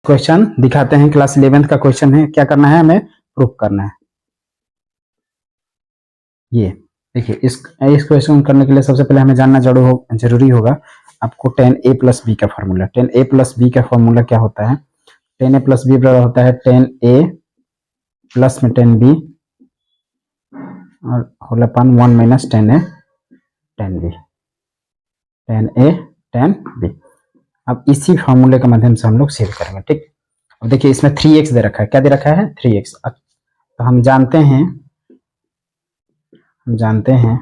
Question दिखाते हैं, class 11th का क्वेश्चन है। क्या करना है, हमें प्रूफ करना है। ये देखिए, इस क्वेश्चन करने के लिए सबसे पहले हमें जानना जरूरी होगा आपको tan a प्लस बी का फॉर्मूला। tan a प्लस बी का फॉर्मूला क्या होता है? tan a प्लस बी बराबर होता है tan a प्लस में tan b और whole upon 1 minus tan a tan b, tan a tan b। अब इसी फॉर्मूले के माध्यम से हम लोग सेव करेंगे, ठीक। अब देखिए, इसमें 3x दे रखा है। क्या दे रखा है? 3x। तो हम जानते हैं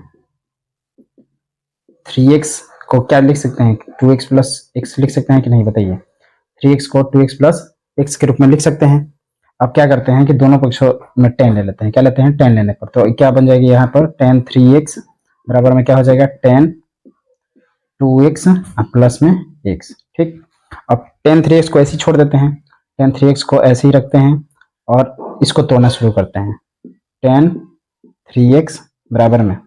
3x को क्या लिख सकते हैं? 2x प्लस x लिख सकते हैं कि नहीं, बताइए। 3x को 2x प्लस x के रूप में लिख सकते हैं। अब क्या करते हैं कि दोनों पक्षों में tan ले लेते हैं। क्या लेते हैं? tan लेने पर तो क्या बन जाएगी यहाँ पर? tan 3x बराबर में क्या हो जाएगा? tan 2x प्लस में x, ठीक। अब tan 3x को ऐसे ही छोड़ देते हैं, tan 3x को ऐसे ही रखते हैं और इसको तोड़ना शुरू करते हैं। tan 3x बराबर में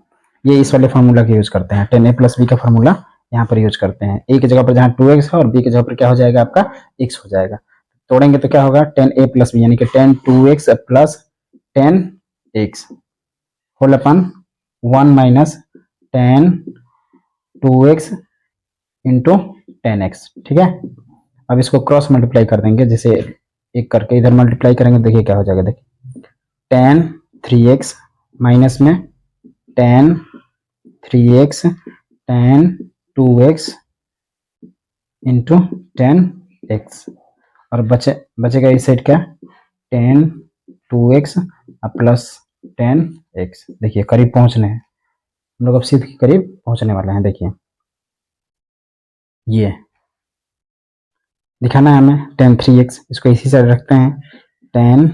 ये इस वाले फार्मूला का यूज करते हैं, tan a प्लस बी का फार्मूला यहाँ पर यूज करते हैं। a की जगह पर जहाँ 2x है और b की जगह पर क्या हो जाएगा? आपका x हो जाएगा। तोड़ेंगे तो क्या होगा? tan a प्लस बी यानी कि tan 2x plus tan x whole upon 1 minus tan 2x into tan x, ठीक है। अब इसको क्रॉस मल्टीप्लाई कर देंगे, जैसे एक करके इधर मल्टीप्लाई करेंगे, देखिए क्या हो जाएगा। देखिए tan 3x माइनस में tan 3x tan 2x into tan x और बचेगा इस साइड क्या? tan 2x plus tan x। देखिए करीब पहुंचने हैं हम लोग, अब सीध के करीब पहुंचने वाले हैं। देखिए ये दिखाना है हमें tan 3x, इसको इसी साइड रखते हैं। tan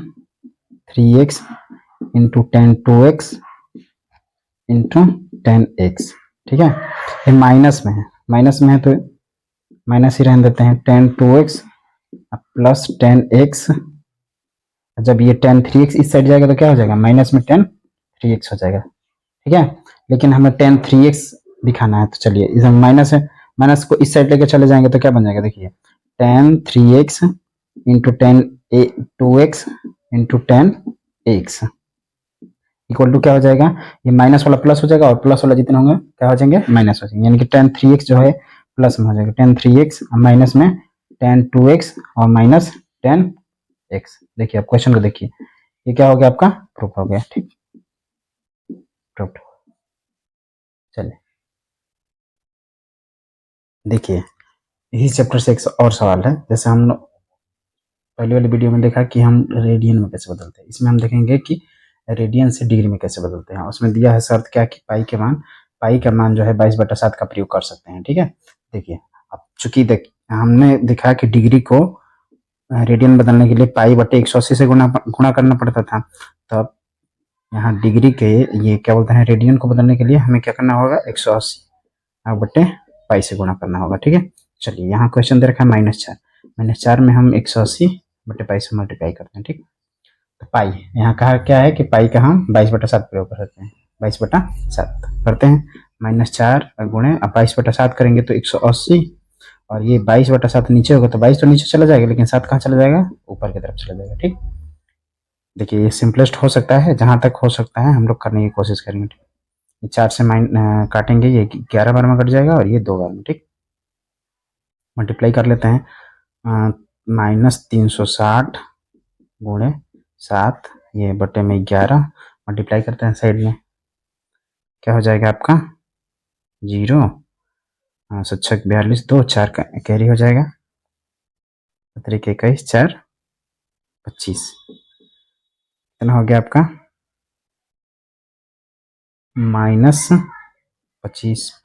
3x into tan 2x into tan x, ठीक है। ये माइनस में है तो माइनस ही रहने देते हैं। tan 2x plus tan x, जब ये tan 3x इस साइड जाएगा तो क्या हो जाएगा? माइनस में tan 3x हो जाएगा, ठीक है। लेकिन हमें tan 3x दिखाना है, तो चलिए इस माइनस है, माइनस को इस साइड लेके चले जाएंगे तो क्या बन जाएगा? देखिए tan 3x into tan 2x into tan x equal to क्या हो जाएगा? ये माइनस वाला प्लस हो जाएगा और प्लस वाला जितने होंगे क्या हो जाएंगे? माइनस हो जाएंगे। यानी कि tan 3x जो है प्लस में हो जाएगा, tan 3x माइनस में tan 2x और माइनस tan x। देखिए आप क्वेश्चन को देखिए, ये क्या हो गया? आपका प्रूफ हो गया, ठीक। प्रूफ। चलिए देखिए, इसी चैप्टर से एक और सवाल है। जैसे हम पहले वाली वीडियो में देखा कि हम रेडियन में कैसे बदलते हैं, इसमें हम देखेंगे कि रेडियन से डिग्री में कैसे बदलते हैं। उसमें दिया है शर्त क्या कि पाई का मान जो है 22/7 का प्रयोग कर सकते हैं, ठीक है। देखिए अब चूंकि हमने देखा कि डिग्री को रेडियन बदलने के लिए π/180 से गुणा करना पड़ता था। तो अब यहाँ डिग्री के ये क्या बोलते हैं, रेडियन को बदलने के लिए हमें क्या करना होगा? 180/π से गुणा करना होगा, ठीक है। चलिए यहाँ क्वेश्चन दे रखा है -4 में हम 180/π से मल्टीप्लाई करते हैं, ठीक। तो पाई यहाँ कहा क्या है कि पाई का हम 22/7 प्रयोग कर सकते हैं। 22/7 करते हैं, -4 गुणे, अब 22/7 करेंगे तो 180 और ये 22/7 नीचे होगा तो 22 तो नीचे चला जाएगा, लेकिन 7 कहाँ चला जाएगा? ऊपर की तरफ चला जाएगा, ठीक। देखिए ये सिंपलेस्ट हो सकता है, जहां तक हो सकता है हम लोग करने की कोशिश करेंगे, ठीक। 4 से काटेंगे, ये 11 बार में कट जाएगा और ये 2 बार में, ठीक। मल्टीप्लाई कर लेते हैं, -360 गुणे 7 ये बटे में 11 मल्टीप्लाई करते हैं साइड में, क्या हो जाएगा आपका? 0 7 42 2 4 का कैरी हो जाएगा, 21 4 25 कितना हो गया आपका? -25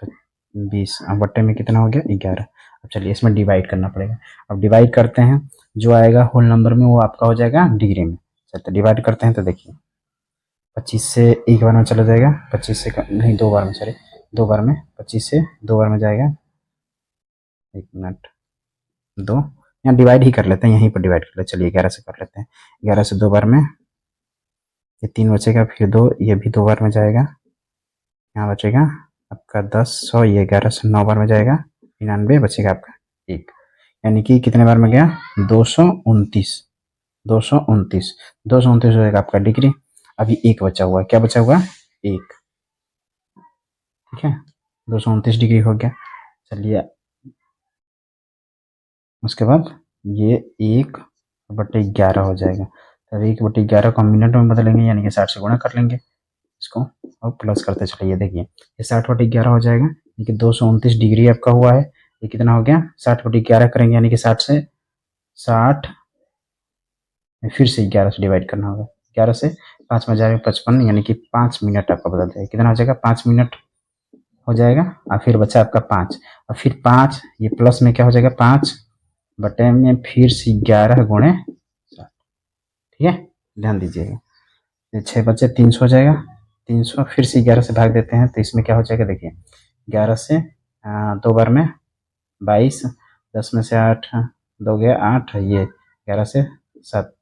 20 बटे में कितना हो गया? 11। अब चलिए इसमें डिवाइड करना पड़ेगा। अब डिवाइड करते हैं, जो आएगा होल नंबर में वो आपका हो जाएगा डिग्री में। चलिए तो डिवाइड करते हैं, तो देखिए 25 से एक बार में चला जाएगा, 25 से नहीं 2 बार में, सॉरी 2 बार में, 25 से 2 बार में जाएगा। 1 मिनट 2, यहाँ डिवाइड ही कर लेते हैं, यहीं पर डिवाइड कर लेते हैं। चलिए 11 से कर लेते हैं, 11 से 2 बार में ये 3 बचेगा, फिर 2 ये भी 2 बार में जाएगा, यहाँ बचेगा आपका 10 100, ये 11 से 9 बार में जाएगा, 99 बचेगा आपका 1। यानी कि कितने बार में गया, 229, 229, 229 हो जाएगा आपका डिग्री। अभी एक बचा हुआ है, क्या बचा हुआ है, एक, ठीक है, 229 डिग्री हो गया। चलिए उसके बाद ये 1/11 हो जाएगा। तो 1/11 को हम मिनट में बदलेंगे, यानी कि 60 से गुणा कर लेंगे इसको और प्लस करते चलिए। देखिए ये 60/11 हो जाएगा, यानी कि 229 डिग्री आपका हुआ है। ये कितना हो गया, 60/11 करेंगे, यानी कि 60 फिर से 11 से डिवाइड करना होगा। 11 से 5 में जाएगा 55, यानी कि 5 मिनट आपका बदल जाएगा। कितना हो जाएगा, 5 मिनट हो जाएगा। और फिर बचा आपका 5, और फिर 5 ये प्लस में क्या हो जाएगा, 5 में फिर से 11 गुणे 60, ठीक है, ध्यान दीजिएगा। ये 6 बचे 300 हो जाएगा, 300 फिर से 11 से भाग देते हैं, तो इसमें क्या हो जाएगा, देखिए 11 से 2 बार में 22, 10 में से 8 2 गया 8, ये 11 से 7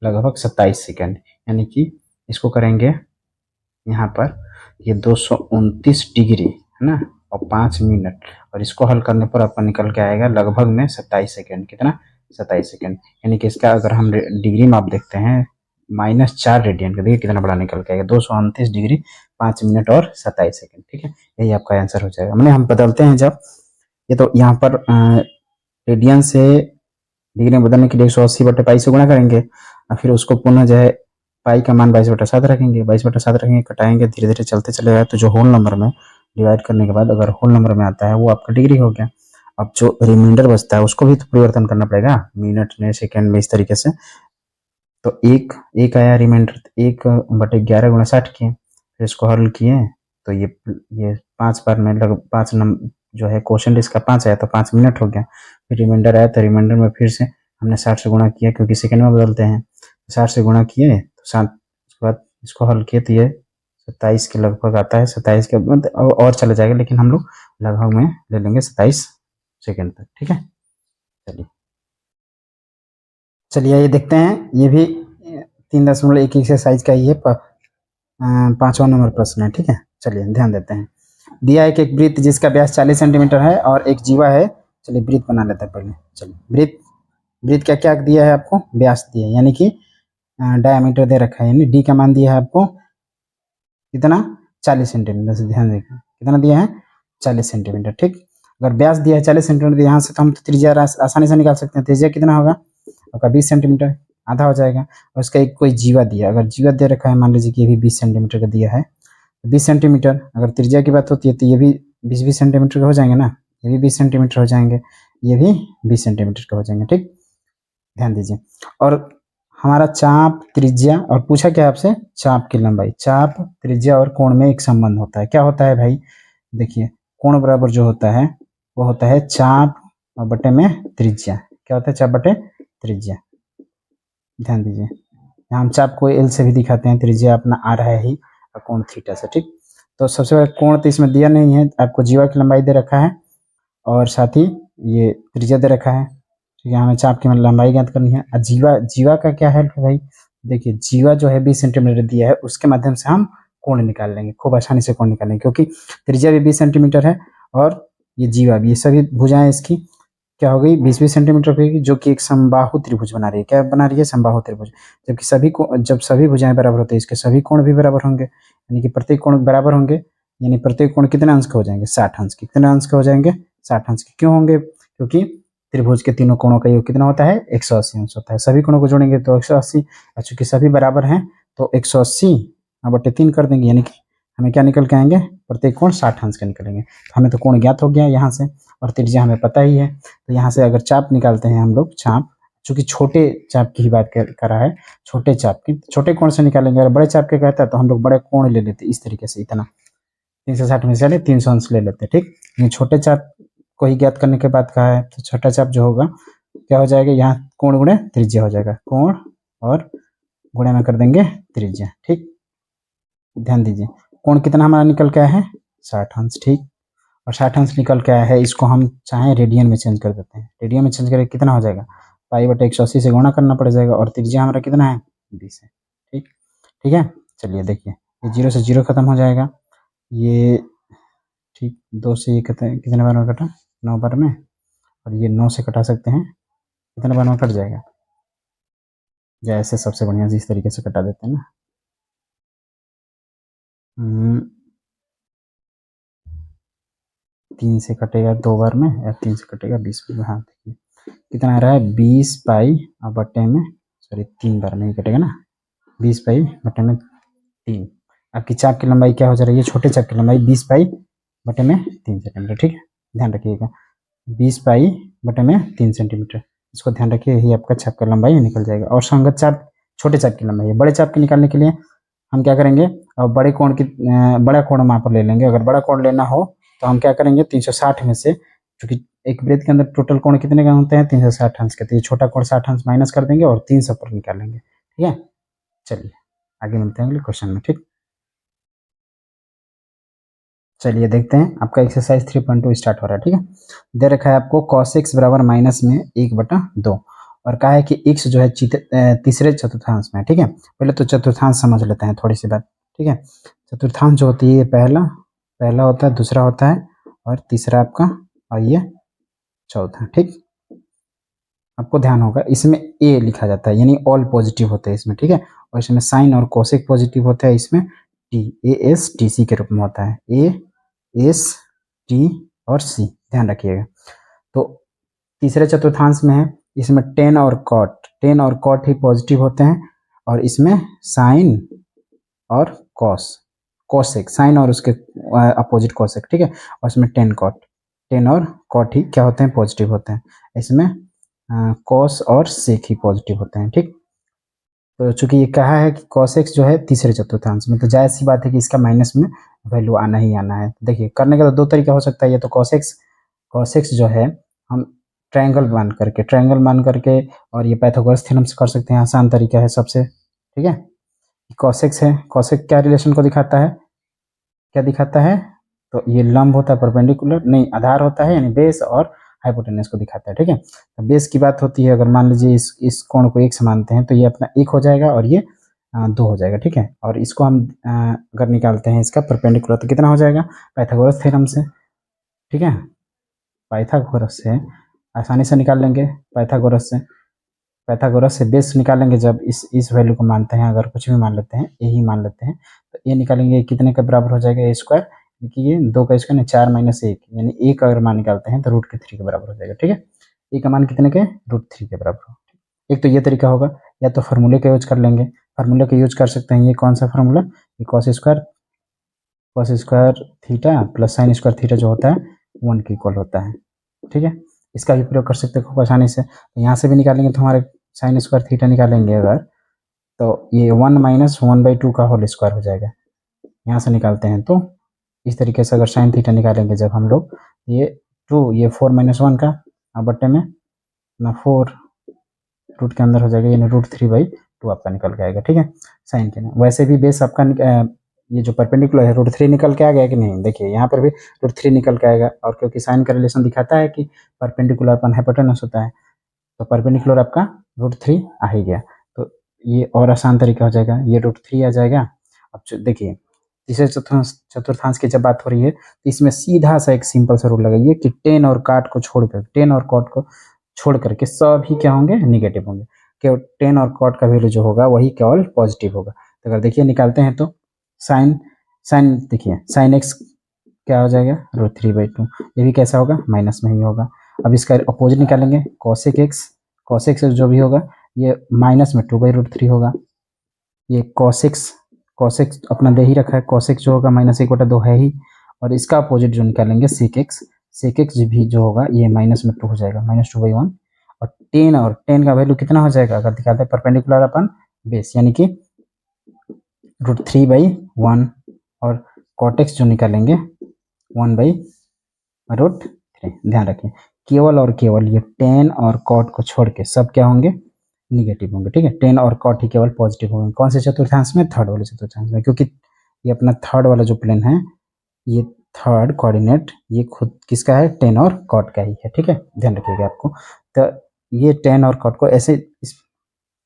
लगभग 27 सेकेंड, यानी कि इसको करेंगे यहाँ पर ये 229 डिग्री है ना, और 5 मिनट, और इसको हल करने पर आपका निकल के आएगा लगभग में 27 सेकेंड। कितना, 27 सेकेंड, यानी कि इसका अगर हम डिग्री में आप देखते हैं -4 रेडियन का, देखिए कितना बड़ा निकल के आएगा, 229 डिग्री 5 मिनट और 27 सेकेंड, ठीक है, यही आपका आंसर हो जाएगा। मैंने हम बदलते हैं जब ये, तो यहाँ पर रेडियन से डिग्री में बदलने के लिए 180/पाई से गुणा करेंगे, और फिर उसको पुनः जो है पाई का मान 22/7 रखेंगे, 22/7 रखेंगे, कटाएंगे, धीरे धीरे चलते चले जाए, तो जो होल नंबर में डिवाइड करने के बाद अगर होल नंबर में आता है वो आपका डिग्री हो गया। अब जो रिमाइंडर बचता है उसको भी तो परिवर्तन करना पड़ेगा मिनट में, सेकेंड में, इस तरीके से। तो एक एक आया रिमाइंडर, 1/11 गुणा 60 किए, फिर इसको हल किए, तो ये 5 बार में लगभग 5 नंबर जो है क्वेश्चन इसका 5 आया, तो 5 मिनट हो गया। फिर रिमाइंडर आया, तो रिमाइंडर में फिर से हमने 60 से गुणा किया, क्योंकि सेकेंड में बदलते हैं, 60 से गुणा किए, तो 7, उसके बाद इसको हल किए, तो ये 27 के लगभग आता है, 27 के मतलब और चला जाएगा, लेकिन हम लोग लगभग में ले लेंगे 27 सेकेंड तक, ठीक है। चलिए चलिए ये देखते हैं, ये भी 3.11 एक्सरसाइज का ही है, 5वां नंबर प्रश्न है, ठीक है। चलिए ध्यान देते हैं। दिया है कि एक वृत्त जिसका व्यास 40 सेंटीमीटर है और एक जीवा है। चलिए वृत्त बना लेते हैं पहले। चलिए वृत्त, वृत्त क्या क्या दिया है आपको, व्यास दिया है, यानी कि डायमीटर दे रखा है, यानी डी का मान दिया है आपको कितना, 40 सेंटीमीटर से, ध्यान देखिए कितना दिया है, 40 सेंटीमीटर, ठीक। अगर व्यास दिया है 40 सेंटीमीटर, यहाँ से तो हम त्रिज्या आसानी से निकाल सकते हैं। त्रिज्या कितना होगा आपका, 20 सेंटीमीटर, आधा हो जाएगा। और उसका एक कोई जीवा दिया, अगर जीवा दे रखा है, मान लीजिए कि ये भी 20 सेंटीमीटर का दिया है, 20 सेंटीमीटर, अगर त्रिज्या की बात होती है तो ये भी 20-20 सेंटीमीटर का हो जाएंगे ना, ये भी 20 सेंटीमीटर हो जाएंगे, ये भी 20 सेंटीमीटर का हो जाएंगे, ठीक, ध्यान दीजिए। और हमारा चाप, त्रिज्या, और पूछा क्या आपसे, चाप की लंबाई, चाप, त्रिज्या और कोण में एक संबंध होता है। क्या होता है भाई, देखिए कोण बराबर जो होता है वो होता है चाप और बटे में त्रिज्या। क्या होता है, चाप बटे त्रिज्या, ध्यान दीजिए। यहाँ हम चाप को एल से भी दिखाते हैं, त्रिज्या अपना आर है ही, और कोण थीटा से, ठीक। तो सबसे पहले कोण तो इसमें दिया नहीं है, आपको जीवा की लंबाई दे रखा है और साथ ही ये त्रिज्या दे रखा है, ठीक है। हमें चाप की लंबाई ज्ञात करनी है। जीवा, जीवा का क्या हेल्प है भाई, देखिए जीवा जो है 20 सेंटीमीटर दिया है, उसके माध्यम से हम कोण निकाल लेंगे, खूब आसानी से कोण निकाल लेंगे, क्योंकि त्रिज्या भी 20 सेंटीमीटर है और ये जीवा भी, ये सभी भुजाएं इसकी क्या हो गई, 20-20 सेंटीमीटर की, जो कि एक समबाहु त्रिभुज बना रही है। क्या बना रही है, समबाहु त्रिभुज। जबकि सभी को, जब सभी भुजाएं बराबर होते हैं, इसके सभी कोण भी बराबर होंगे, यानी कि प्रत्येक कोण बराबर होंगे, यानी प्रत्येक कोण कितने अंश के हो जाएंगे, 60 अंश के। कितने अंश के हो जाएंगे, 60 अंश के। क्यों होंगे, क्योंकि त्रिभुज के तीनों कोणों का योग कितना होता है, 180 अंश होता है। सभी कोणों को जोड़ेंगे तो 180, और चूंकि सभी बराबर हैं तो 180/3 कर देंगे, यानी कि हमें क्या निकल के आएंगे, प्रत्येक कोण 60 अंश के निकलेंगे। तो हमें तो कोण ज्ञात हो गया यहाँ से, और त्रिज्या हमें पता ही है। तो यहाँ से अगर चाप निकालते हैं हम लोग, चाप, चूंकि छोटे चाप की ही बात कर रहा है, छोटे चाप की, छोटे कोण से निकालेंगे। अगर बड़े चाप के कहता है तो हम लोग बड़े कोण ले लेते, इस तरीके से, इतना 360 में से 300 अंश ले लेते, ठीक। ये छोटे चाप को ही ज्ञात करने के बाद कहा है, तो छोटा चाप जो होगा क्या हो जाएगा, यहाँ कोण गुणे त्रिज्या हो जाएगा, कोण और गुणे में कर देंगे त्रिज्या, ठीक। ध्यान दीजिए, कोण कितना हमारा निकल के आया है, 60 अंश, ठीक। और 60 अंश निकल के आया है, इसको हम चाहें रेडियन में चेंज कर देते हैं। रेडियन में चेंज करके कितना हो जाएगा, पाई/180 से गुणा करना पड़ जाएगा, और त्रिज्या हमारा कितना है, 20 है, ठीक। ठीक है, चलिए देखिए, ये 0 से 0 खत्म हो जाएगा, ये ठीक, 2 से ये कितने बार में कटा, 9 बार में, और ये 9 से कटा सकते हैं, कितना बार में कट जाएगा, या ऐसे सबसे बढ़िया इस तरीके से कटा देते हैं ना। 3 से कटेगा 2 बार में, या 3 से कटेगा 20 में। हाँ देखिए कितना आ रहा है, 20 पाई और बट्टे में, सॉरी 3 बार में ही कटेगा ना, 20 पाई बटे में 3। आपकी चाप की लंबाई क्या हो जा रही है, छोटे चाप की लंबाई 20 पाई बटे में 3 सेंटीमीटर। ठीक है, ध्यान रखिएगा 20 पाई बटे में 3 सेंटीमीटर, इसको ध्यान रखिए, यही आपका चाप का लंबाई निकल जाएगा। और संगत चाप छोटे चाप की लंबाई है। बड़े चाप की निकालने के लिए हम क्या करेंगे, और बड़े कोण की बड़ा कोण माप ले लेंगे। अगर बड़ा कोण लेना हो तो हम क्या करेंगे, 360 में से, क्योंकि एक वृत्त के अंदर टोटल कोण कितने का होते हैं, 360 अंश के, तो ये छोटा कोण 60 अंश माइनस कर देंगे और 300 पर निकालेंगे। ठीक है, चलिए आगे मिलते हैं अगले क्वेश्चन में। ठीक, चलिए देखते हैं, आपका एक्सरसाइज 3.2 स्टार्ट हो रहा है। ठीक है, दे रखा है आपको cos x बराबर माइनस में 1/2 और कहा है कि x जो है तीसरे चतुर्थांश में। ठीक है, पहले तो चतुर्थांश समझ लेते हैं थोड़ी सी बात। ठीक है, चतुर्थांश जो होती है, ये पहला होता है, दूसरा होता है और तीसरा आपका, और ये चौथा। ठीक, आपको ध्यान होगा इसमें a लिखा जाता है, यानी ऑल पॉजिटिव होते हैं इसमें। ठीक है, और इसमें साइन और कोसेक पॉजिटिव होता है, इसमें t AS TC के रूप में होता है, AST और C, ध्यान रखिएगा। तो तीसरे चतुर्थांश में है, इसमें टेन और कॉट ही पॉजिटिव होते हैं, और इसमें साइन और कोसेक, साइन और उसके अपोजिट कोसेक। ठीक है, और इसमें टेन और कॉट ही क्या होते हैं, पॉजिटिव होते हैं। इसमें कॉस और सेक ही पॉजिटिव होते हैं। ठीक, तो चूंकि ये कहा है कि cos x जो है तीसरे चतुर्थांश में, तो जायज़ सी बात है कि इसका माइनस में वैल्यू आना ही आना है। देखिए करने का तो 2 तरीका हो सकता है, ये तो cos x जो है हम ट्रायंगल मान करके और ये पाइथागोरस थ्योरम से कर सकते हैं, आसान तरीका है सबसे। ठीक है, cos x है, cos x क्या रिलेशन को दिखाता है, क्या दिखाता है, तो ये लंब होता है, परपेंडिकुलर नहीं, आधार होता है, यानी बेस और हाइपोटेनस को दिखाता है। ठीक है, तो बेस की बात होती है, अगर मान लीजिए इस कोण को 1 मानते हैं, तो ये अपना 1 हो जाएगा और ये 2 हो जाएगा। ठीक है, और इसको हम अगर निकालते हैं इसका परपेंडिकुलर, तो कितना हो जाएगा, पाइथागोरस थ्योरम से। ठीक है, पाइथागोरस से आसानी से निकाल लेंगे, पाइथागोरस से बेस निकालेंगे, जब इस वैल्यू को मानते हैं, अगर कुछ भी मान लेते हैं, ए ही मान लेते हैं, तो ए निकालेंगे, कितने के बराबर हो जाएगा, ए स्क्वायर, क्योंकि ये 2 का स्क्वायर 4 माइनस 1, यानी ए का अगर मान निकालते हैं तो √3 के बराबर हो जाएगा। ठीक है, ए का मान कितने के, √3 के बराबर हो। एक तो ये तरीका होगा, या तो फार्मूले का यूज कर लेंगे, फार्मूले का यूज कर सकते हैं। ये कौन सा फार्मूला, ये cos square theta plus sine square theta जो होता है 1 के इक्वल होता है। ठीक है, इसका भी प्रयोग कर सकते हैं खूब आसानी से। तो यहाँ से भी निकालेंगे तो हमारे साइन स्क्वायर थीटा निकालेंगे अगर, तो ये 1 माइनस 1/2 का होल स्क्वायर हो जाएगा। यहाँ से निकालते हैं तो इस तरीके से अगर साइन थीटा निकालेंगे जब हम लोग, ये 2, ये 4 माइनस 1 का, अब बट्टे में ना 4 रूट के अंदर हो जाएगा, यानी √3/2 आपका निकल के आएगा। ठीक है, साइन के ना, वैसे भी बेस आपका ये जो परपेंडिकुलर है √3 निकल के आ गया कि नहीं, देखिए यहाँ पर भी √3 निकल के आएगा, और क्योंकि साइन का रिलेशन दिखाता है कि परपेंडिकुलर अपन हाइपोटेनस होता है, तो परपेंडिकुलर आपका √3 आ ही गया। तो ये और आसान तरीका हो जाएगा, ये √3 आ जाएगा। अब देखिए तीसरे चतुर्थांश की जब बात हो रही है, तो इसमें सीधा सा एक सिंपल सा रूल लगाइए कि टेन और कॉट को छोड़ करके सभी क्या होंगे, निगेटिव होंगे। केवल टेन और कॉट का वैल्यू जो होगा वही केवल पॉजिटिव होगा। तो अगर देखिए निकालते हैं तो साइन देखिए साइन एक्स क्या हो जाएगा, √3/2, ये भी कैसा होगा, माइनस में ही होगा। अब इसका अपोजिट निकालेंगे, cosec x जो भी होगा ये माइनस में 2/√3 होगा। ये cos x अपना दे ही रखा है, cos x जो होगा -1/2 है ही, और इसका अपोजिट जो निकालेंगे sec x भी जो होगा ये माइनस में 2 हो जाएगा, -2/1। और टेन का वैल्यू कितना हो जाएगा, अगर दिखाते हैं परपेंडिकुलर अपन बेस, यानी कि √3/1, और cot x जो निकालेंगे 1/√3। ध्यान रखें केवल और केवल ये टेन और कॉट को छोड़ के सब क्या होंगे, निगेटिव होंगे। ठीक है, टेन और कॉट ही केवल पॉजिटिव होंगे। कौन से चतुर्थांश में, थर्ड वाले चतुर्थांश में, क्योंकि ये अपना थर्ड वाला जो प्लेन है, ये थर्ड कोऑर्डिनेट ये खुद किसका है, टेन और कॉट का ही है। ठीक है, ध्यान रखिएगा आपको। तो ये टेन और कॉट को ऐसे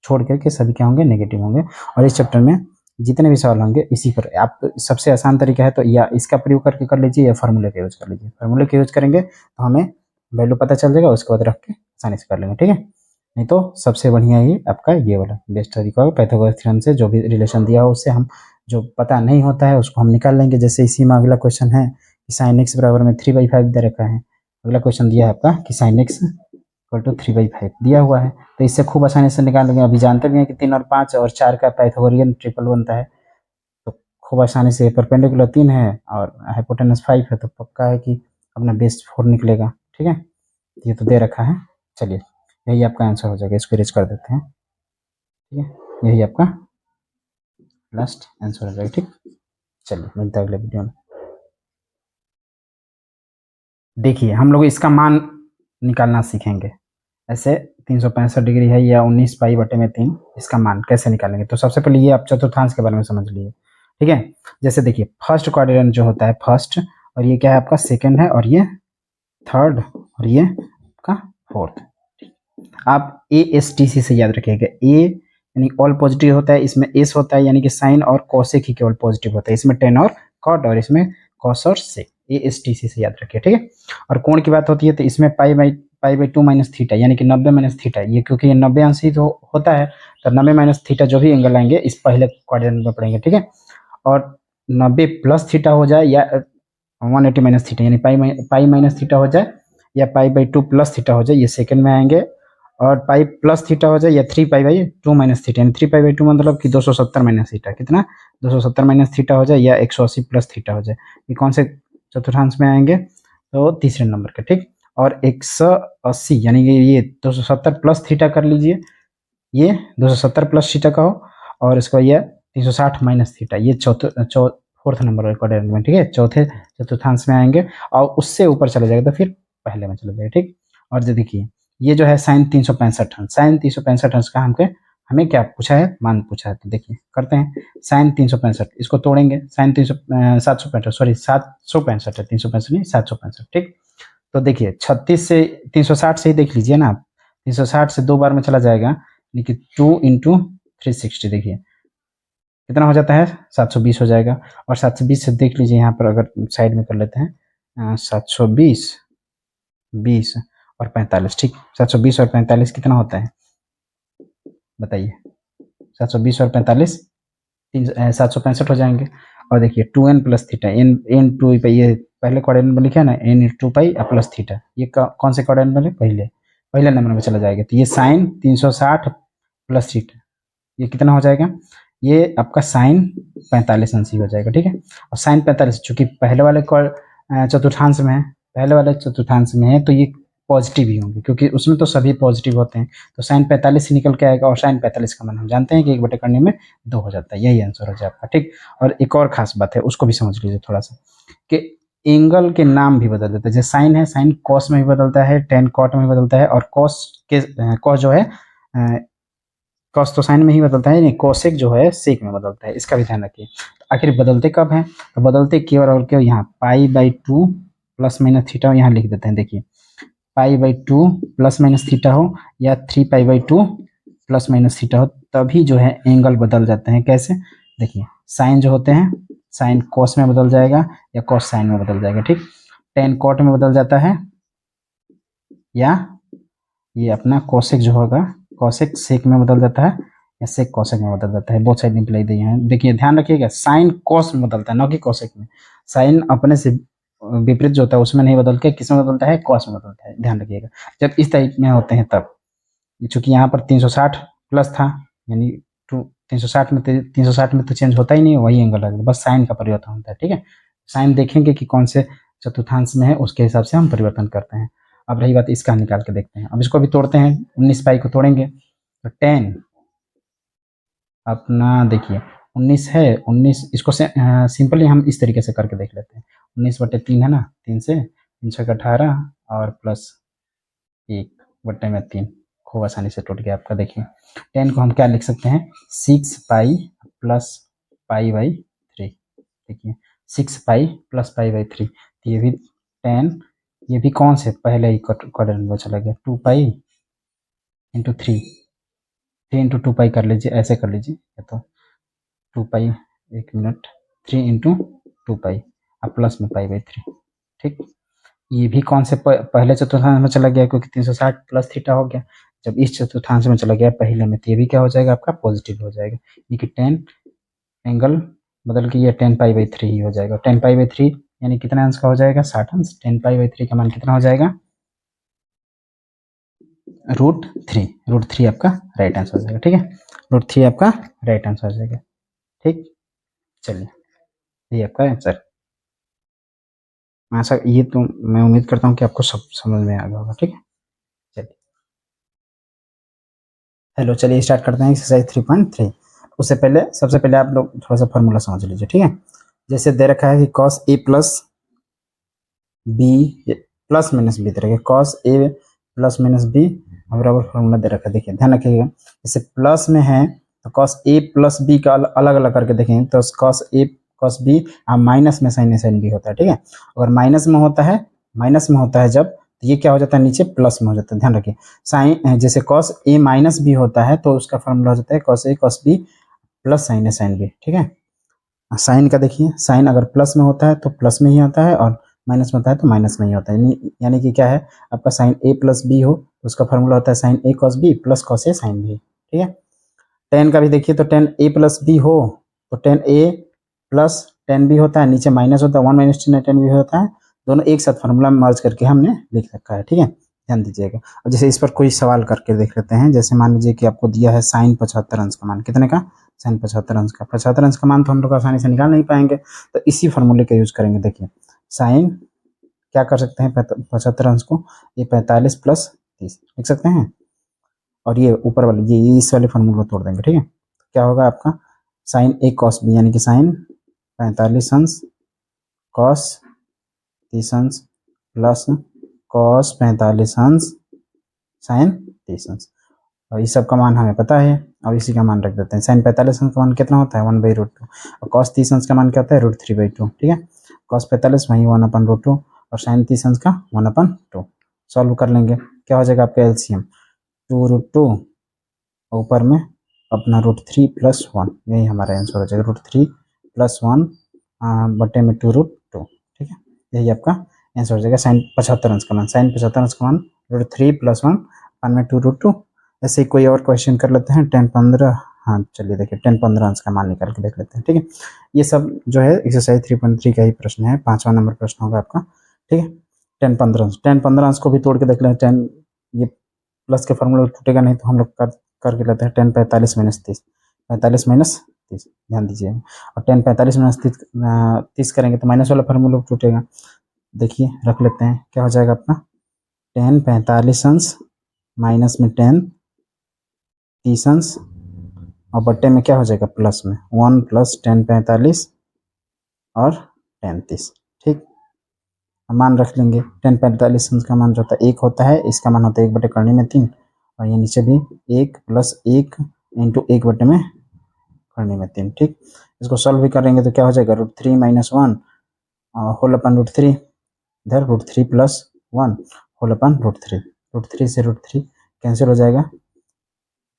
छोड़ करके सभी क्या होंगे, नेगेटिव होंगे। और इस चैप्टर में जितने भी सवाल होंगे इसी पर, आप सबसे आसान तरीका है तो या इसका प्रयोग करके कर लीजिए, या फार्मूले का यूज कर लीजिए। फार्मूले का यूज करेंगे तो हमें वैल्यू पता चल जाएगा, उसके बाद रख के आसानी से कर लेंगे, ठीक है। नहीं तो सबसे बढ़िया ये आपका ये वाला बेस्ट तरीका होगा, पाइथागोरस थ्योरम से जो भी रिलेशन दिया हो उससे हम जो पता नहीं होता है उसको हम निकाल लेंगे। जैसे इसी में अगला क्वेश्चन है कि साइन एक्स बराबर में 3/5 दे रखा है। अगला क्वेश्चन दिया है आपका कि साइन एक्स इक्वल टू 3/5 दिया हुआ है, तो इससे खूब आसानी से निकाल लेंगे। अभी जानते भी हैं कि 3 और 5 और 4 का पाइथागोरियन ट्रिपल बनता है, तो खूब आसानी से परपेंडिकुलर 3 है और हाइपोटेनस 5 है, तो पक्का है कि अपना बेस 4 निकलेगा, ठीक है। ये तो दे रखा है, चलिए यही आपका आंसर हो जाएगा, इसको इरेज कर देते हैं, ठीक है। यही आपका लास्ट आंसर हो जाएगा, ठीक। चलिए मिलता है अगले वीडियो में। देखिए हम लोग इसका मान निकालना सीखेंगे। ऐसे 365 डिग्री है या 19 पाई/3, इसका मान कैसे निकालेंगे। तो सबसे पहले ये आप चतुर्थांश के बारे में समझ लीजिए, ठीक है। जैसे देखिए फर्स्ट क्वाड्रेंट जो होता है फर्स्ट, और ये क्या है आपका सेकंड है, और ये थर्ड, और ये आपका फोर्थ। आप ए एस टी सी से याद रखिएगा। ए यानी ऑल पॉजिटिव होता है, इसमें एस होता है यानी कि साइन और कॉसेक ही केवल पॉजिटिव होता है, इसमें टेन और कॉट, और इसमें कॉस और सेक। ए एस टी सी से याद रखिए, ठीक है। और कोण की बात होती है तो इसमें पाई/2 माइनस थीटा यानी कि 90 माइनस थीटा, ये क्योंकि ये 90 अंश ही तो होता है, तो 90 माइनस थीटा जो भी एंगल आएंगे इस पहले क्वाड्रेंट में पड़ेंगे, ठीक है। और 90 प्लस थीटा हो जाए या 180 माइनस थीटा यानी पाई माइनस थीटा हो जाए, या पाई/2 प्लस थीटा हो जाए, ये सेकंड में आएंगे। और पाई प्लस थीटा हो जाए या 3 पाई/2 माइनस थीटा, यानी 3 पाई/2 मतलब कि 270 माइनस थीटा, कितना 270 माइनस थीटा हो जाए, या 180 प्लस थीटा हो जाए। ये कौन से चतुर्थांश में आएंगे, तो तीसरे नंबर के, ठीक। और 180 यानी कि ये 270 प्लस थीटा कर लीजिए, ये 270 प्लस थीटा का हो, और इसका ये 360 माइनस थीटा, ये फोर्थ नंबर क्वाड्रेंट में, ठीक है, चौथे चतुर्थांश में आएंगे। और उससे ऊपर चले जाएगा तो फिर पहले में चले जाएगा, ठीक। और जो देखिए ये जो है साइन 365 अंश, साइन 365 अंश का हमें क्या पूछा है, मान पूछा है। तो देखिए करते हैं साइन 365, इसको तोड़ेंगे, साइन 765, सॉरी 765 है, 365 नहीं 765, ठीक। तो देखिए 36 से 360 से ही देख लीजिए ना आप, 360 से 2 बार में चला जाएगा, यानी कि 2 इंटू 360, देखिए कितना हो जाता है 720 हो जाएगा। और 720 से देख लीजिए यहाँ पर, अगर साइड में कर लेते हैं 720, 20 और 45, ठीक। 720 और 45 कितना होता है बताइए, 720 और 45 765 हो जाएंगे। और देखिए 2n plus theta, n two pi, ये पहले क्वाड्रेंट में लिखा है ना, n/2 पाई प्लस थीटा, ये कौन से क्वाड्रेंट में पहले पहले नंबर में चला जाएगा, तो ये साइन 360 प्लस थीटा, ये कितना हो जाएगा, ये आपका साइन 45 अंश ही हो जाएगा, ठीक है। और साइन 45 चूंकि पहले वाले चतुर्थांश में है, पहले वाले चतुर्थांश में है, तो ये पॉजिटिव ही होंगे क्योंकि उसमें तो सभी पॉजिटिव होते हैं, तो साइन 45 से निकल के आएगा। और साइन 45 का मान हम जानते हैं कि 1 बटे करने में 2 हो जाता है, यही आंसर हो जाए आपका, ठीक। और एक और खास बात है उसको भी समझ लीजिए थोड़ा सा, कि एंगल के नाम भी बदल देते हैं। जैसे साइन है, साइन कॉस में भी बदलता है, टेन कॉट में भी बदलता है, और कॉस जो है कॉस तो साइन में ही बदलता है, नहीं कोसेक जो है सेक में बदलता है, इसका भी ध्यान रखिए। आखिर बदलते कब हैं, तो बदलते केवल और केवल यहाँ पाई/2 प्लस माइनस थीटा, यहाँ लिख देते हैं, देखिए पाई/2 प्लस माइनस थीटा हो, या 3 पाई/2 प्लस माइनस थीटा हो, तभी जो है एंगल बदल जाते हैं। कैसे, देखिए साइन जो होते हैं, साइन कॉस में बदल जाएगा या कॉस साइन में बदल जाएगा, ठीक। टेन कॉट में बदल जाता है, या ये अपना कोसेक जो होगा कोसेक सेक में बदल जाता है, या सेक कोसेक में बदल जाता है। बहुत साइड निकलाई दी है, देखिए ध्यान रखिएगा, साइन कॉस में बदलता है ना कि कोसेक में। साइन अपने से विपरीत जो होता है उसमें नहीं बदल के किस में बदलता है, कॉस में बदलता है, ध्यान रखिएगा जब इस टाइप में होते हैं तब। चूंकि यहाँ पर 360 प्लस था, यानी 360 में तो चेंज होता ही नहीं, वही एंगल है, बस साइन का परिवर्तन होता है, ठीक है। साइन देखेंगे कि कौन से चतुर्थांश में है, उसके हिसाब से हम परिवर्तन करते हैं। अब रही बात इसका निकाल के देखते हैं, अब इसको भी तोड़ते हैं, 19 पाई को तोड़ेंगे तो 10 अपना देखिए 19 है, 19 इसको सिंपली हम इस तरीके से करके देख लेते हैं। 19/3 है ना, 3 से 3×18 और प्लस 1/3, खूब आसानी से टूट गया आपका। देखिए 10 को हम क्या लिख सकते हैं, 6 पाई प्लस पाई/3, देखिए 6 पाई प्लस पाई/3, ये भी 10, ये भी कौन से पहले ही क्वाड्रेंट में चला गया, 2 पाई इंटू 3 इंटू 2 पाई कर लीजिए, ऐसे कर लीजिए, या तो 2 पाई, एक मिनट, 3 इंटू 2 पाई, अब प्लस में पाई/3, ठीक। ये भी कौन से पहले चतुर्थांश में चला गया, क्योंकि 360 प्लस थीटा हो गया। जब इस चतुर्थांश में चला गया पहले में, तो ये भी क्या हो जाएगा आपका पॉजिटिव हो जाएगा, यानी कि 10 एंगल बदल के ये 10 पाई/3 ही हो जाएगा। 10 पाई/3 यानी कितना अंश का हो जाएगा, 60 अंश। 10 पाई/3 का मान कितना हो जाएगा, √3। √3 आपका राइट आंसर हो जाएगा। ठीक है, √3 आपका राइट आंसर हो जाएगा। ठीक, चलिए ये आपका आंसर। आशा ये तो मैं उम्मीद करता हूँ कि आपको सब समझ में आ गया होगा। ठीक है, चलिए हेलो, चलिए स्टार्ट करते हैं एक्सरसाइज 3.3। उससे पहले सबसे पहले आप लोग थोड़ा सा फॉर्मूला समझ लीजिए। ठीक है, जैसे दे रखा है कि cos a plus B plus minus B दे रखा है, cos a plus minus B बराबर फॉर्मूला दे रखा है। देखिए ध्यान रखिएगा, जैसे प्लस में है तो cos a प्लस बी का अलग अलग करके देखेंगे तो cos a cos b, minus में साइन b होता है। ठीक है, अगर माइनस में होता है जब, तो ये क्या हो जाता है, नीचे प्लस में हो जाता है। ध्यान रखिए, साइन जैसे cos a माइनस बी होता है तो उसका फॉर्मूला हो जाता है cos a cos b plus sine B. ठीक है, साइन का देखिए, साइन अगर प्लस में होता है तो प्लस में ही आता है, और माइनस में होता है तो माइनस में ही होता है। यानी कि क्या है, आपका साइन ए प्लस बी हो तो उसका फॉर्मूला होता है sign A cos B plus cos A sign B. ठीक है, टेन का भी देखिए, तो टेन ए प्लस बी हो तो टेन ए प्लस टेन बी होता है, नीचे माइनस होता है, 1 - 10 बी होता है। दोनों एक साथ फॉर्मूला में मर्ज करके हमने लिख रखा है। ठीक है, ध्यान दीजिएगा। और जैसे इस पर कोई सवाल करके देख लेते हैं, जैसे मान लीजिए कि आपको दिया है साइन 75 अंश का मान, कितने का, साइन 75 अंश का। 75 अंश का मान तो हम लोग आसानी से निकाल नहीं पाएंगे, तो इसी फॉर्मूले का यूज करेंगे। देखिए साइन क्या कर सकते हैं, 75 अंश को ये 45 प्लस 30 लिख सकते हैं, और ये ऊपर वाले ये इस वाले फॉर्मूले को तोड़ देंगे। ठीक है, क्या होगा आपका साइन ए कॉस बी, यानी कि साइन 45 अंश कॉस 30 अंश प्लस कॉस 45 अंश साइन 30 अंश। और इस सब का मान हमें पता है, और इसी का मान रख देते हैं। साइन 45 अंश का मान कितना होता है, 1/√2, और कॉस 30 अंश का मान क्या होता है, √3/2। ठीक है, कॉस 45 वही 1/√2, और साइन 30 अंश का 1/2। सॉल्व कर लेंगे, क्या हो जाएगा आपका एलसीएम, 2√2 ऊपर में अपना √3 + 1, यही हमारा आंसर हो जाएगा, √3 + 1 बटे में 2√2। ठीक है, यही आपका आंसर हो जाएगा साइन 75 अंश का मान। साइन 75 अंश का मान √3 + 1 वन में 2√2। ऐसे ही कोई और क्वेश्चन कर लेते हैं, 10-15। हाँ चलिए देखिए, 10-15 अंश का मान निकाल के देख लेते हैं। ठीक है, ये सब जो है एक्सरसाइज 3.3 का ही प्रश्न है, 5वां नंबर प्रश्न होगा आपका। ठीक है, 10-15 अंश, 10-15 अंश को भी तोड़ के देख लें। 10 ये प्लस के फॉर्मूला टूटेगा नहीं, तो हम लोग करके लेते हैं 10 45 - 30, 45 - 30, ध्यान दीजिए। और 10 45 - 30 करेंगे तो माइनस वाला फॉर्मूला टूटेगा। देखिए रख लेते हैं, क्या हो जाएगा अपना 10 45 अंश माइनस में 10 30 अंश, और बट्टे में क्या हो जाएगा प्लस में 1 + 10 45 और 10 30। ठीक, मान रख लेंगे। 10 45 अंश का मान जो होता है 1 होता है, इसका मान होता है 1/3, और ये नीचे भी 1 + 1 × 1/3। ठीक, इसको सॉल्व भी करेंगे तो क्या हो जाएगा, √3 - 1 होल अपन √3, इधर √3 + 1 होल अपन √3, √3 से √3 कैंसिल हो जाएगा,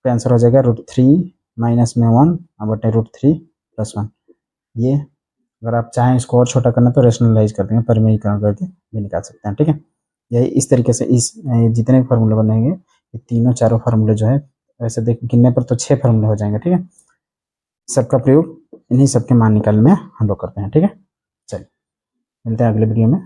तो आंसर हो जाएगा √3 माइनस में 1 बटे √3 + 1। ये अगर आप चाहें इसको और छोटा करना तो रेशनलाइज कर देंगे, परिमेयीकरण करके भी निकाल सकते हैं। ठीक है, यही इस तरीके से इस जितने भी फार्मूले बनेंगे, ये तीनों चारों फार्मूले जो है, वैसे देख गिनने पर तो 6 फार्मूले हो जाएंगे। ठीक है, सबका प्रयोग इन्हीं सबके मान निकालने में हम लोग करते हैं। ठीक है, चलिए मिलते हैं अगले वीडियो में।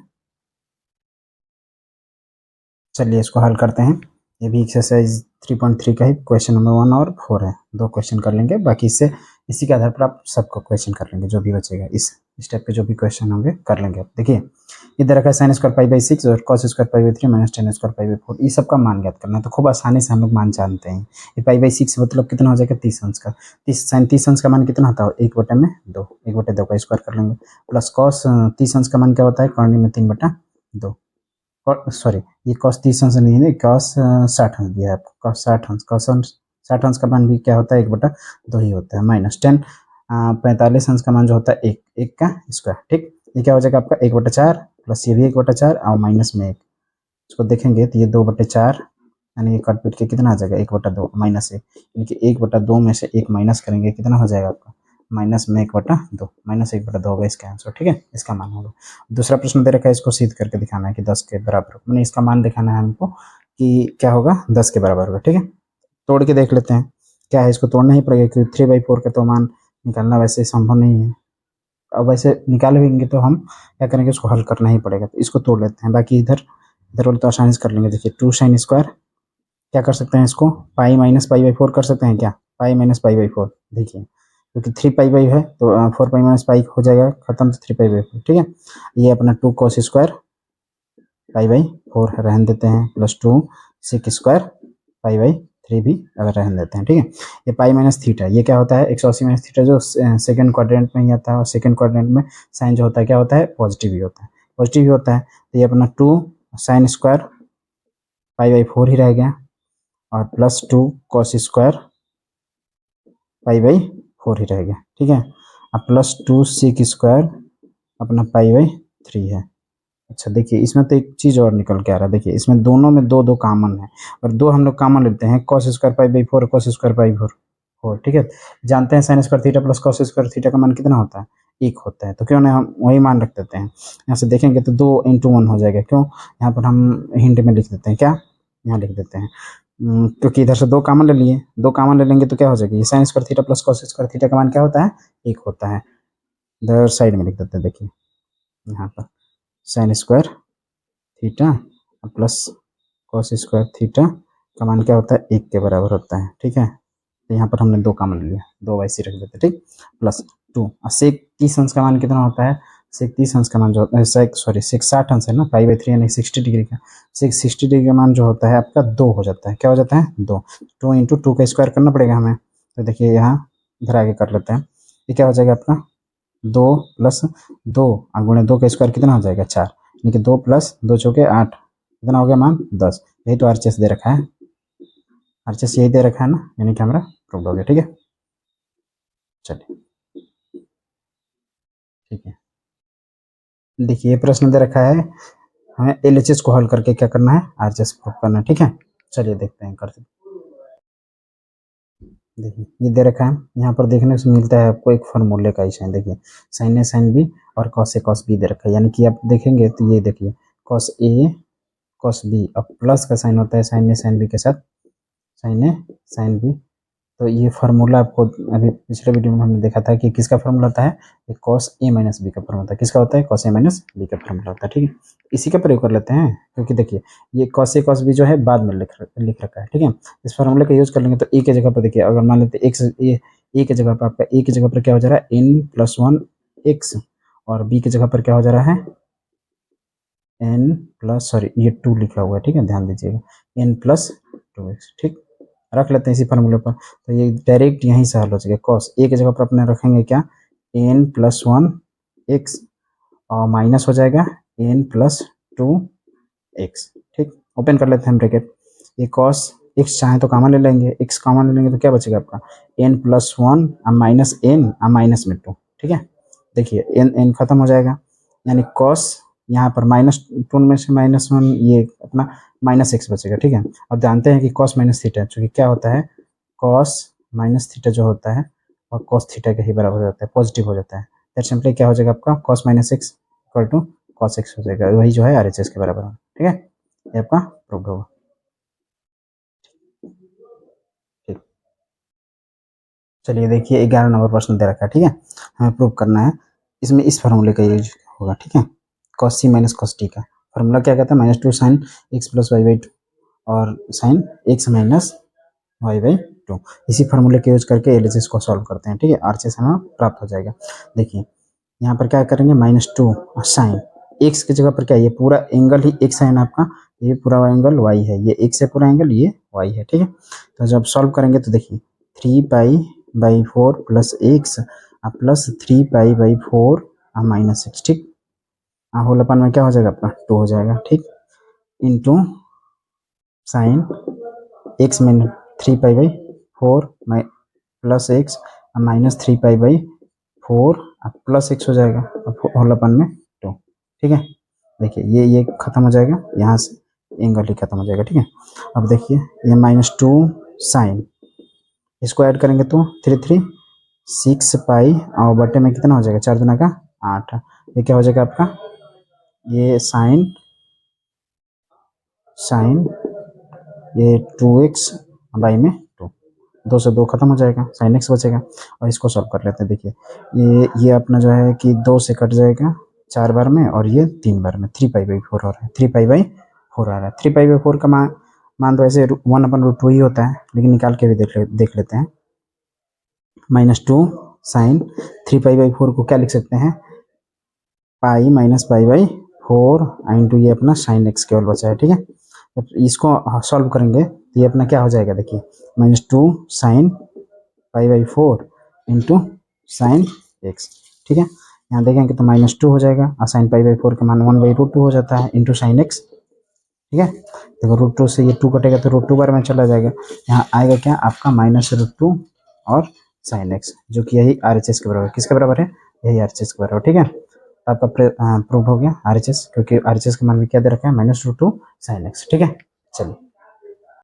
चलिए इसको हल करते हैं। ये भी एक्सरसाइज 3.3 का ही क्वेश्चन नंबर 1 और 4 है, 2 क्वेश्चन कर लेंगे, बाकी इससे इसी के आधार पर आप सबको क्वेश्चन कर लेंगे, जो भी बचेगा इस स्टेप पे जो भी क्वेश्चन होंगे कर लेंगे। आप देखिए इधर रखा है sin² π/6 और cos² π/3 - tan² π/4, ये सब का मान ज्ञात करना है। तो खूब आसानी से हम लोग मान जानते हैं। ये π/6 मतलब कितना हो जाएगा, 30 अंश का। 30 अंश का मान कितना होता है, 1/2, 1/2 का स्क्वायर कर लेंगे, प्लस cos 30 अंश का मान क्या होता है, करनी में 3/2। और सॉरी, ये cos 30 अंश नहीं है, cos 60 अंश दिया है आपको, cos 60 अंश, cos 60 अंश का मान भी क्या होता है, 1/2 ही होता है, माइनस 10 45 अंश का मान जो होता है 1 का स्क्वायर। ठीक, ये क्या हो जाएगा आपका 1/4 प्लस ये भी 1/4 और माइनस में 1। इसको देखेंगे तो ये 2/4, यानी ये कट पीट के कितना आ जाएगा, 1/2 माइनस 1, यानी कि 1/2 में से 1 माइनस करेंगे कितना हो जाएगा आपका माइनस में 1/2, -1/2 होगा इसका आंसर, ठीक है, इसका मान होगा। दूसरा प्रश्न दे रखा है, इसको सिद्ध करके दिखाना है कि 10 के बराबर, मैंने इसका मान दिखाना है हमको कि क्या होगा, 10 के बराबर होगा, ठीक है। तोड़ के देख लेते हैं क्या है, इसको तोड़ना ही पड़ेगा क्योंकि 3/4 का तो मान निकालना वैसे संभव नहीं है। अब वैसे निकाल लेंगे तो हम क्या करेंगे, इसको हल करना ही पड़ेगा, तो इसको तोड़ लेते हैं। बाकी इधर इधर वाले तो आसानी से कर लेंगे। देखिए 2 sin स्क्वायर, क्या कर सकते हैं इसको, पाई माइनस पाई बाई 4 कर सकते हैं क्या, पाई माइनस पाई बाई 4। देखिए क्योंकि 3 पाई बाई है तो 4 पाई माइनस पाई हो जाएगा खत्म, तो 3 पाई बाई 4, ठीक है। ये अपना 2 cos स्क्वायर पाई बाई 4 रहने देते हैं, plus 2 sec square pi by 3 भी अगर रहने देते हैं, ठीक है। ये पाई माइनस थीटा, ये क्या होता है, 180 माइनस थीटा जो सेकंड क्वाड्रेंट में ही आता है, और सेकंड क्वाड्रेंट में साइन जो होता है क्या होता है, पॉजिटिव ही होता है, पॉजिटिव ही होता है। तो ये अपना 2 sin स्क्वायर पाई बाई 4 ही रह गया, और plus 2 cos square pi by 4 ही रह गया, ठीक है। अब प्लस 2 sec स्क्वायर अपना पाई बाई 3 है। अच्छा देखिए इसमें तो एक चीज़ और निकल के आ रहा है, देखिए इसमें दोनों में दो दो कॉमन है, और दो हम लोग कॉमन लेते हैं, cos square pi by 4 cos square pi 4, ठीक है। जानते हैं sin square theta plus cos square theta का मान कितना होता है, 1 होता है, तो क्यों ना हम वही मान रख देते हैं। यहाँ से देखेंगे तो 2 × 1 हो जाएगा, क्यों, यहाँ पर हम हिंट में लिख देते हैं, क्या, यहाँ लिख देते हैं, क्योंकि इधर से 2 कॉमन ले लिए, 2 कॉमन ले लेंगे तो क्या हो जाएगी, sin square theta plus cos square theta का मान क्या होता है, 1 होता है। इधर साइड में लिख देते हैं, देखिए यहाँ पर sin square theta plus cos square theta का मान क्या होता है, 1 के बराबर होता है, ठीक है। तो यहाँ पर हमने 2 कॉमन लिया, 2 वैसे रख देते, ठीक, प्लस 2। और सेक 30 अंश का मान कितना होता है, सेक 30 अंश का मान जो होता है, सेक 60 अंश है ना, पाई बाई 3 यानी 60 डिग्री का, सेक 60 डिग्री का मान जो होता है आपका 2 हो जाता है, क्या हो जाता है, 2। 2 × 2 का स्क्वायर करना पड़ेगा हमें, तो देखिए यहाँ इधर आगे कर लेते हैं, ये क्या हो जाएगा आपका 2 + 2 गुणे 2 का स्क्वायर कितना हो जाएगा, 4, यानी कि 2 + 2 चौके 8, कितना हो गया मान, 10। यही तो आरचेस दे रखा है, आरचेस यही दे रखा है ना, यानी कि हमारा प्रूव हो गया, ठीक है। चलिए ठीक है, देखिए ये प्रश्न दे रखा है, हमें एलएचएस को हल करके क्या करना है, आरचेस प्रूव करना है, ठीक है। चलिए देखते हैं, करते देखिए ये दे रखा है, यहाँ पर देखने से मिलता है आपको एक फार्मूले का ही साइन, देखिए साइन ए साइन बी और कॉस ए कॉस बी दे रखा है, यानी कि आप देखेंगे तो ये देखिए कॉस ए कॉस बी, अब प्लस का साइन होता है साइन ए साइन बी के साथ, साइन ए साइन बी। तो ये फार्मूला आपको अभी पिछले वीडियो में हमने देखा था कि किसका फार्मूला होता है, ये कॉस ए माइनस बी का फार्मूला होता है, किसका होता है, कॉस ए माइनस बी का फार्मूला होता है, ठीक है। इसी का प्रयोग कर लेते हैं, क्योंकि देखिए ये कॉस ए कॉस बी जो है बाद में लिख रखा है, ठीक है। इस फार्मूले का यूज कर लेंगे तो ए की जगह पर देखिए, अगर मान लेते ए की जगह पर आपका ए की जगह पर क्या हो जा रहा है, n+1 x, और बी की जगह पर क्या हो जा रहा है, ये 2 लिखा हुआ है, ठीक है, ध्यान दीजिएगा, n+2x, ठीक, रख लेते हैं इसी फार्मूले पर, तो ये डायरेक्ट यहीं से हल हो जाएगा। कॉस ए की जगह पर अपने रखेंगे क्या, n+1 x, और माइनस हो जाएगा n+2 x, ठीक, ओपन कर लेते हैं ब्रैकेट, ये कॉस x चाहे तो कॉमन ले लेंगे, x कॉमन ले लेंगे तो क्या बचेगा आपका, n+1 माइनस n माइनस में 2, ठीक है। देखिए n खत्म हो जाएगा, यानी कॉस यहाँ पर -2 में से -1, ये अपना -x बचेगा, ठीक है। अब जानते हैं कि कॉस माइनस थीटा, चूँकि क्या होता है, कॉस माइनस थीटा जो होता है और कॉस थीटा के ही बराबर हो जाता है, पॉजिटिव हो जाता है, दैट सिंपली क्या हो जाएगा आपका cos minus X equal to cos X हो जाएगा, वही जो है आरएचएस के बराबर है, ठीक है, ये आपका प्रूव होगा, ठीक। चलिए देखिए 11 नंबर प्रश्न दे रखा है, ठीक है, हमें प्रूव करना है, इसमें इस फार्मूले का यूज होगा, ठीक है, कॉस सी माइनस कॉस टी का फार्मूला क्या कहता है, -2 sin x + y/2 और sin x माइनस y/2, इसी फार्मूले के यूज करके एलएचएस को सॉल्व करते हैं, ठीक है, आरएचएस हमें प्राप्त हो जाएगा। देखिए यहाँ पर क्या करेंगे, -2 साइन एक्स की जगह पर क्या, ये पूरा एंगल ही एक्स है ना आपका, ये पूरा एंगल वाई है, ये एक्स है पूरा एंगल, ये वाई है, ठीक है। तो जब सॉल्व करेंगे तो देखिए 3π/4 + x प्लस 3π/4 -6, ठीक, होल अपन में क्या हो जाएगा आपका 2 हो जाएगा, ठीक, इंटू साइन एक्स में 3π/4 प्लस एक्स -3π/4 प्लस एक्स हो जाएगा, होल अपन में 2, ठीक है। देखिए ये खत्म हो जाएगा, यहाँ से एंगल ही खत्म हो जाएगा, ठीक है। अब देखिए ये -2 साइन, इसको ऐड करेंगे तो 3 6 पाई और बटे में कितना हो जाएगा, 4 दूना का 8। ये क्या हो जाएगा आपका, ये साइन ये 2x बाई में 2, 2 से 2 खत्म हो जाएगा, साइन एक्स बचेगा। और इसको सॉल्व कर लेते हैं। देखिए ये अपना जो है कि 2 से कट जाएगा 4 बार में, और ये 3 बार में 3 पाई बाई 4 हो रहा है, 3 पाई बाई 4 आ रहा है। 3 पाई बाई 4 का मान तो ऐसे 1/√2 ही होता है, लेकिन निकाल के भी देख लेते हैं। -2 साइन 3 पाई बाई 4 को क्या लिख सकते हैं, pi minus pi by 4 into ये अपना साइन एक्स केवल बचा है। ठीक है, जब इसको सॉल्व करेंगे तो ये अपना क्या हो जाएगा, देखिए -2 साइन पाई/4 इंटू साइन एक्स। ठीक है, यहाँ देखेंगे तो -2 हो जाएगा, और साइन पाई/4 का मान 1/√2 हो जाता है इंटू साइन एक्स। ठीक है, देखो √2 से ये 2 कटेगा तो √2 बार में चला जाएगा। यहाँ आएगा क्या आपका -√2 और साइन एक्स, जो कि यही RHS के बराबर, किसके बराबर है, यही RHS के बराबर। ठीक है, आपका प्रूव हो गया RHS, क्योंकि RHS का मान भी क्या दे रखा है, -√2 साइन एक्स। ठीक है, चलिए।